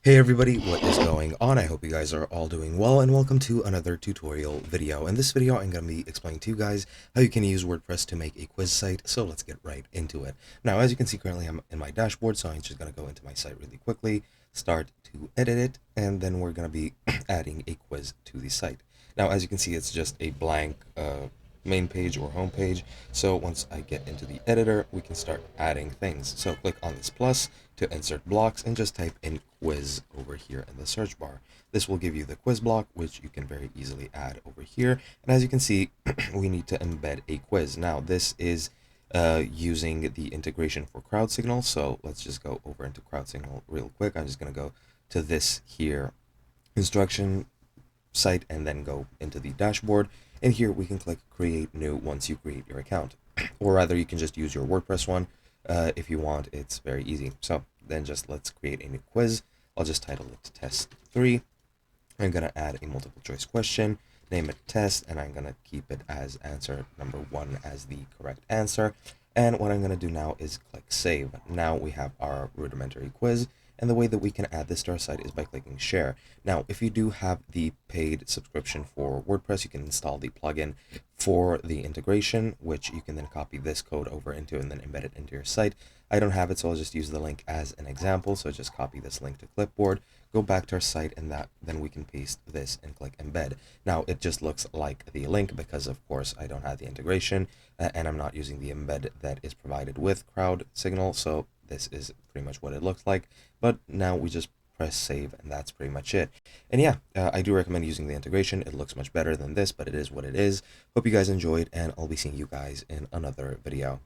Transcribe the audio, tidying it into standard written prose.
Hey everybody, what is going on? I hope you guys are all doing well, and welcome to another tutorial video. In this video, I'm going to be explaining to you guys how you can use WordPress to make a quiz site, so let's get right into it. Now, as you can see, currently I'm in my dashboard, so I'm just going to go into my site really quickly, start to edit it, and then we're going to be adding a quiz to the site. Now, as you can see, it's just a blank main page or home page. So once I get into the editor, we can start adding things. So click on this plus to insert blocks and just type in quiz over here in the search bar. This will give you the quiz block, which you can very easily add over here. And as you can see, we need to embed a quiz. Now this is using the integration for CrowdSignal. So let's just go over into CrowdSignal real quick. I'm just going to go to this here instruction site and then go into the dashboard, and here we can click create new once you create your account, or rather you can just use your WordPress one if you want. It's very easy. So then just let's create a new quiz. I'll just title it test 3. I'm going to add a multiple choice question, name it test, and I'm going to keep it as answer number 1 as the correct answer. And what I'm going to do now is click save. Now we have our rudimentary quiz, and the way that we can add this to our site is by clicking share. Now, if you do have the paid subscription for WordPress, you can install the plugin for the integration, which you can then copy this code over into and then embed it into your site. I don't have it, so I'll just use the link as an example. So just copy this link to clipboard, go back to our site, and then we can paste this and click embed. Now it just looks like the link because of course I don't have the integration and I'm not using the embed that is provided with CrowdSignal. So this is pretty much what it looks like. But now we just press save, and that's pretty much it. And yeah, I do recommend using the integration. It looks much better than this, but it is what it is. Hope you guys enjoyed, and I'll be seeing you guys in another video.